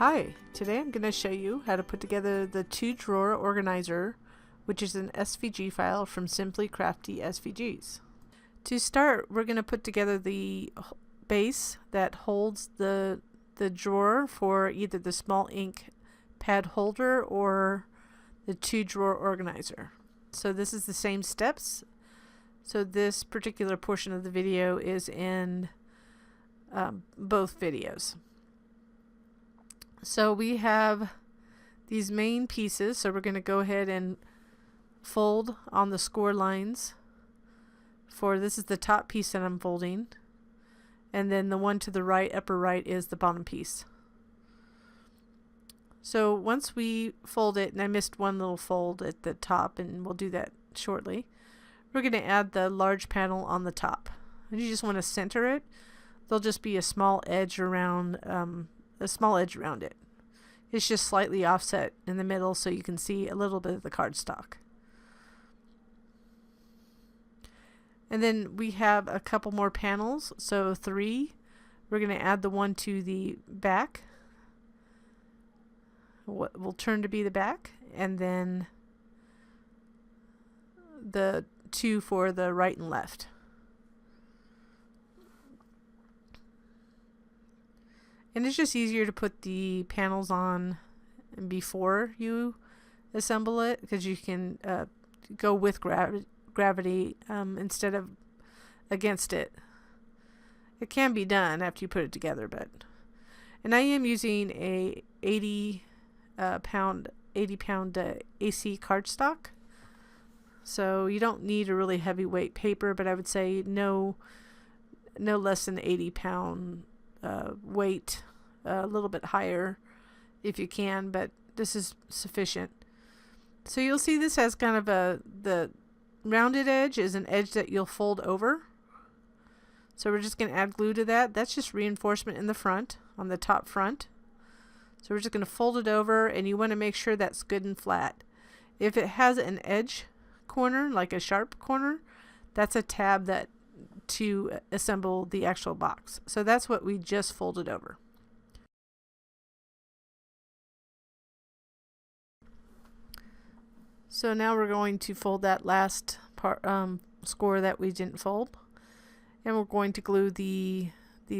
Hi, today I'm going to show you how to put together the 2-drawer organizer, which is an SVG file from Simply Crafty SVGs. To start, we're going to put together the base that holds the drawer for either the small ink pad holder or the 2-drawer organizer. So this is the same steps. So this particular portion of the video is in both videos. So we have these main pieces, so we're going to go ahead and fold on the score lines for this is the top piece that I'm folding, and then the one to the right, upper right, is the bottom piece. So once we fold it, and I missed one little fold at the top, and we'll do that shortly, we're going to add the large panel on the top. And you just want to center it. There'll just be a small edge around it. It's just slightly offset in the middle so you can see a little bit of the cardstock. And then we have a couple more panels, so 3. We're going to add the one to the back, what will turn to be the back, and then the 2 for the right and left. And it's just easier to put the panels on before you assemble it, because you can go with gravity instead of against it. It can be done after you put it together, and I am using a 80 pound AC cardstock, so you don't need a really heavyweight paper, but I would say no less than 80 pound weight, a little bit higher if you can, but this is sufficient. So you'll see this has kind of the rounded edge is an edge that you'll fold over. So we're just going to add glue to that. That's just reinforcement in the front, on the top front. So we're just going to fold it over, and you want to make sure that's good and flat. If it has an edge corner, like a sharp corner, that's a tab that to assemble the actual box. So that's what we just folded over. So now we're going to fold that last part score that we didn't fold, and we're going to glue these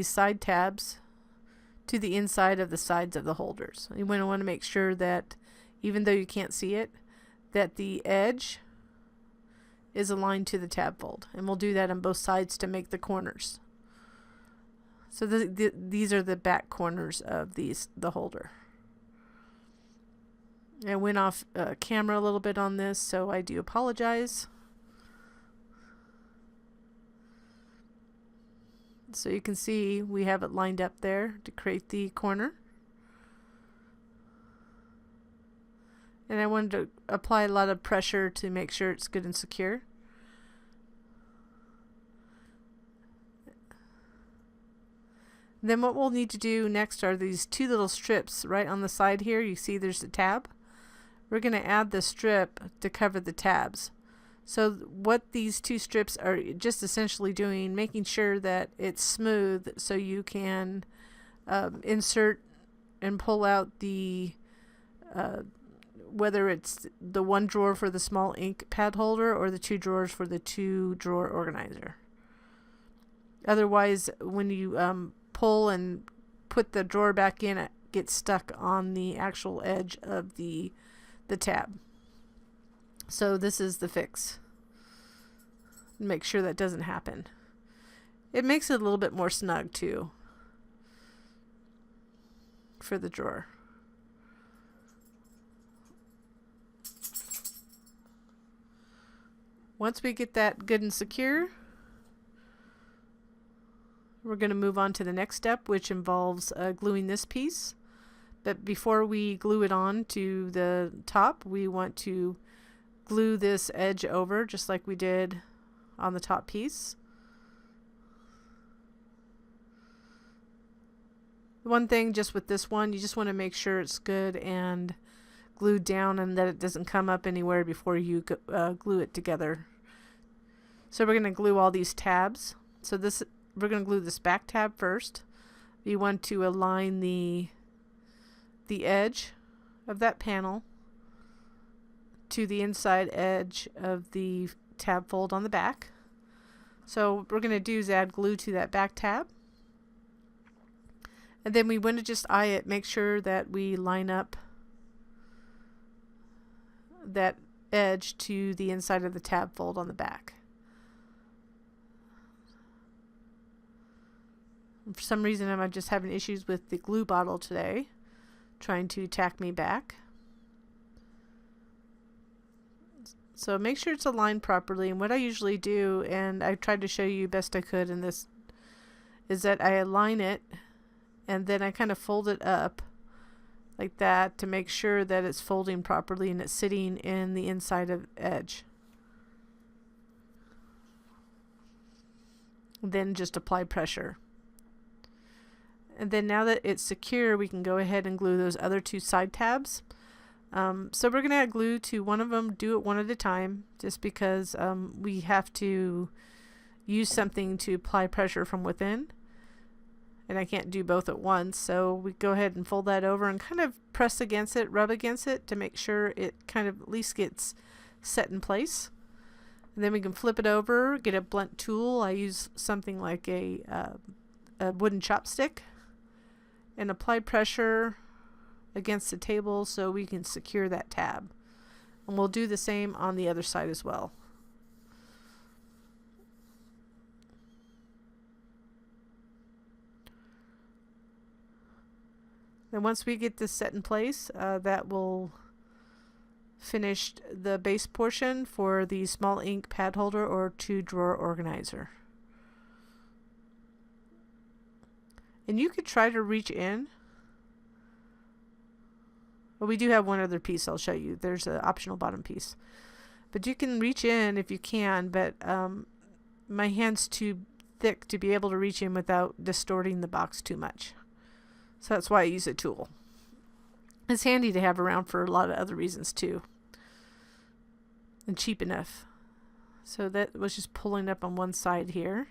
side tabs to the inside of the sides of the holders. You want to make sure that even though you can't see it, that the edge is aligned to the tab fold, and we'll do that on both sides to make the corners. So these are the back corners of the holder. I went off camera a little bit on this, so I do apologize. So you can see we have it lined up there to create the corner. And I wanted to apply a lot of pressure to make sure it's good and secure. Then what we'll need to do next are these 2 little strips right on the side here. You see there's a tab. We're going to add the strip to cover the tabs. So what these 2 strips are just essentially doing, making sure that it's smooth so you can insert and pull out the whether it's the 1 drawer for the small ink pad holder or the 2 drawers for the 2-drawer organizer. Otherwise, when you pull and put the drawer back in, it gets stuck on the actual edge of the tab. So this is the fix. Make sure that doesn't happen. It makes it a little bit more snug too for the drawer. Once we get that good and secure, we're going to move on to the next step, which involves gluing this piece. But before we glue it on to the top, we want to glue this edge over just like we did on the top piece. One thing just with this one, you just want to make sure it's good and glued down and that it doesn't come up anywhere before you glue it together. So we're going to glue all these tabs. So we're going to glue this back tab first. You want to align the the edge of that panel to the inside edge of the tab fold on the back. So what we're going to do is add glue to that back tab. And then we want to just eye it, make sure that we line up that edge to the inside of the tab fold on the back. For some reason I'm just having issues with the glue bottle today, trying to tack me back. So make sure it's aligned properly, and what I usually do, and I tried to show you best I could in this, is that I align it and then I kind of fold it up like that to make sure that it's folding properly and it's sitting in the inside of edge. Then just apply pressure. And then now that it's secure, we can go ahead and glue those other two side tabs. So we're going to add glue to one of them, do it one at a time, just because we have to use something to apply pressure from within. And I can't do both at once, so we go ahead and fold that over and kind of press against it, rub against it to make sure it kind of at least gets set in place. And then we can flip it over, get a blunt tool. I use something like a wooden chopstick, and apply pressure against the table so we can secure that tab. And we'll do the same on the other side as well. Then once we get this set in place, that will finish the base portion for the small ink pad holder or 2-drawer organizer. And you could try to reach in. Well, we do have one other piece I'll show you. There's an optional bottom piece. But you can reach in if you can, but my hand's too thick to be able to reach in without distorting the box too much. So that's why I use a tool. It's handy to have around for a lot of other reasons too. And cheap enough. So that was just pulling up on one side here.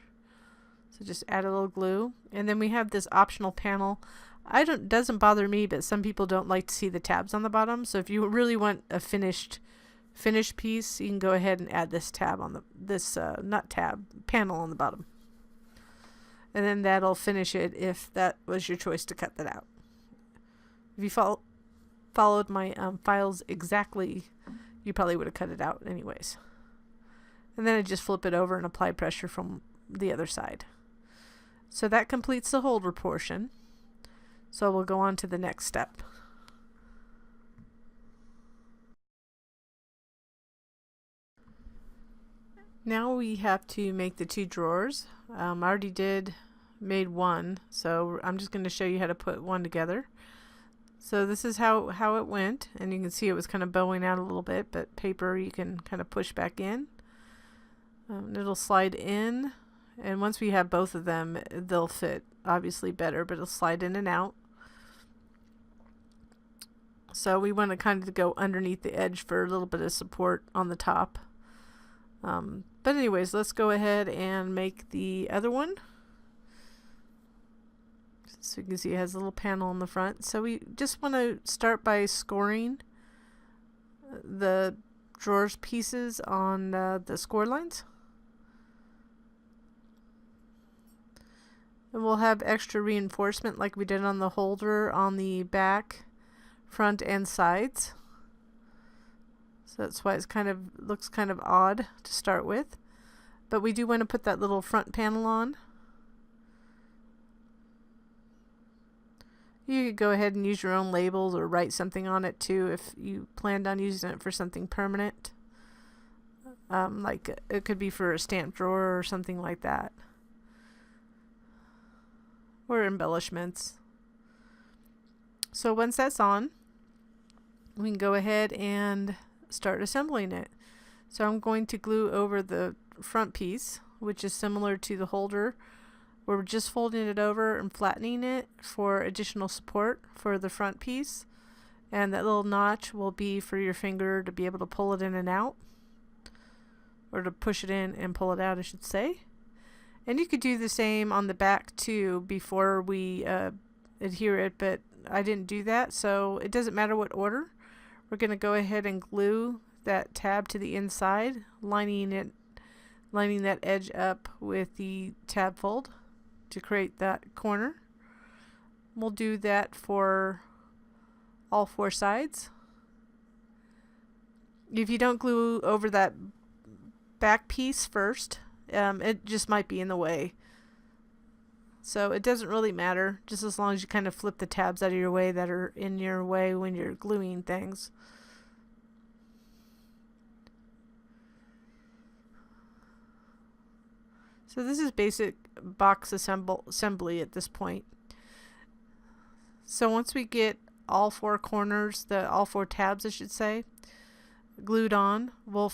So just add a little glue. And then we have this optional panel. Doesn't bother me, but some people don't like to see the tabs on the bottom. So if you really want a finished piece, you can go ahead and add this tab on panel on the bottom. And then that'll finish it if that was your choice to cut that out. If you followed my files exactly, you probably would have cut it out anyways. And then I just flip it over and apply pressure from the other side. So that completes the holder portion. So we'll go on to the next step. Now we have to make the 2 drawers. I already made one, so I'm just going to show you how to put one together. So this is how it went, and you can see it was kind of bowing out a little bit, but paper you can kind of push back in. It'll slide in, and once we have both of them, they'll fit obviously better, but it'll slide in and out. So we want to kind of go underneath the edge for a little bit of support on the top. But anyways, let's go ahead and make the other one. So you can see it has a little panel on the front. So we just want to start by scoring the drawers pieces on the score lines. And we'll have extra reinforcement like we did on the holder on the back, front, and sides. So that's why it's looks kind of odd to start with. But we do want to put that little front panel on. You could go ahead and use your own labels or write something on it too if you planned on using it for something permanent. Like it could be for a stamp drawer or something like that. Or embellishments. So once that's on, we can go ahead and start assembling it. So I'm going to glue over the front piece, which is similar to the holder. We're just folding it over and flattening it for additional support for the front piece. And that little notch will be for your finger to be able to pull it in and out. Or to push it in and pull it out, I should say. And you could do the same on the back too before we adhere it, but I didn't do that, so it doesn't matter what order. We're going to go ahead and glue that tab to the inside, lining that edge up with the tab fold to create that corner. We'll do that for all 4 sides. If you don't glue over that back piece first, it just might be in the way. So it doesn't really matter, just as long as you kind of flip the tabs out of your way that are in your way when you're gluing things. So this is basic box assembly at this point. So once we get all 4 corners, all 4 tabs I should say, glued on, we'll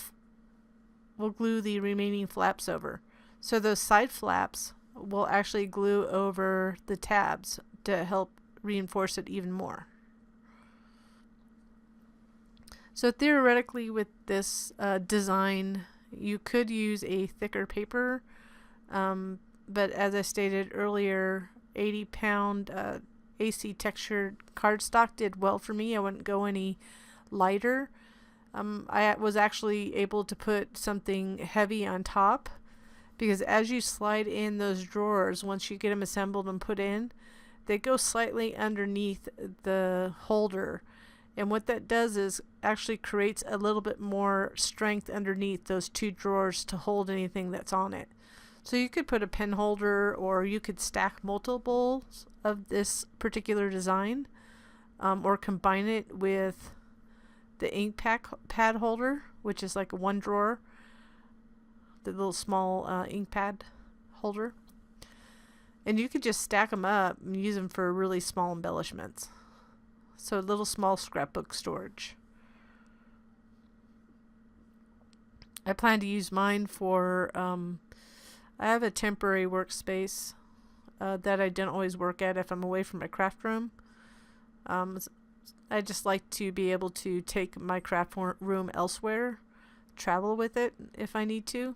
glue the remaining flaps over. So those side flaps will actually glue over the tabs to help reinforce it even more. So theoretically with this design, you could use a thicker paper, but as I stated earlier, 80-pound AC textured cardstock did well for me. I wouldn't go any lighter. I was actually able to put something heavy on top, because as you slide in those drawers, once you get them assembled and put in, they go slightly underneath the holder, and what that does is actually creates a little bit more strength underneath those 2 drawers to hold anything that's on it. So you could put a pen holder, or you could stack multiples of this particular design, or combine it with the ink pad holder, which is like a 1 drawer, the little small ink pad holder. And you could just stack them up and use them for really small embellishments. So a little small scrapbook storage. I plan to use mine for, I have a temporary workspace that I don't always work at if I'm away from my craft room. I just like to be able to take my craft room elsewhere, travel with it if I need to.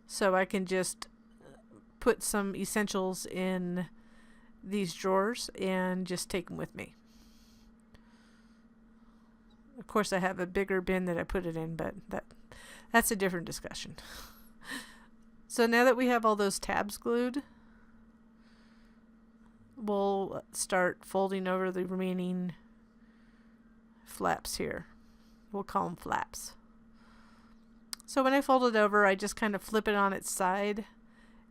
So I can just put some essentials in these drawers and just take them with me. Of course I have a bigger bin that I put it in, but that's a different discussion. So now that we have all those tabs glued, we'll start folding over the remaining flaps here. We'll call them flaps. So when I fold it over, I just kind of flip it on its side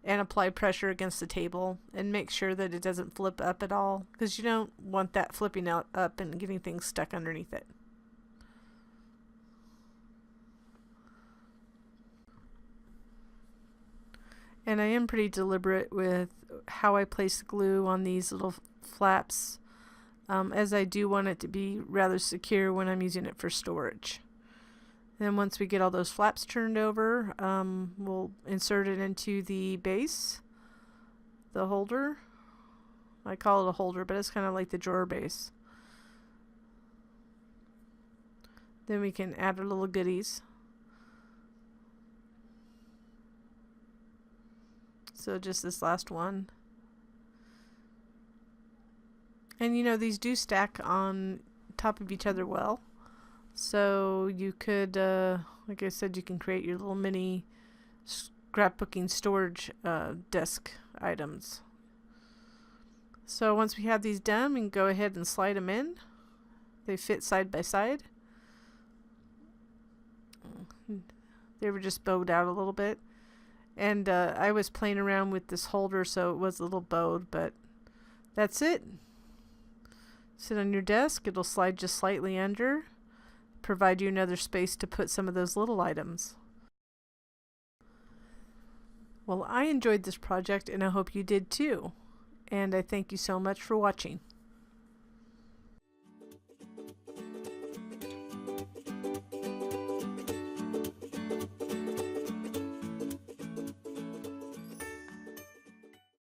and apply pressure against the table and make sure that it doesn't flip up at all, because you don't want that flipping out up and getting things stuck underneath it. And I am pretty deliberate with how I place the glue on these little flaps, as I do want it to be rather secure when I'm using it for storage. Then once we get all those flaps turned over, we'll insert it into the base, the holder. I call it a holder, but it's kind of like the drawer base. Then we can add our little goodies. So just this last one. And you know, these do stack on top of each other well. So you could, like I said, you can create your little mini scrapbooking storage desk items. So once we have these done, we can go ahead and slide them in. They fit side by side. They were just bowed out a little bit. And I was playing around with this holder, so it was a little bowed, but that's it. Sit on your desk, it'll slide just slightly under, provide you another space to put some of those little items. Well, I enjoyed this project, and I hope you did too. And I thank you so much for watching.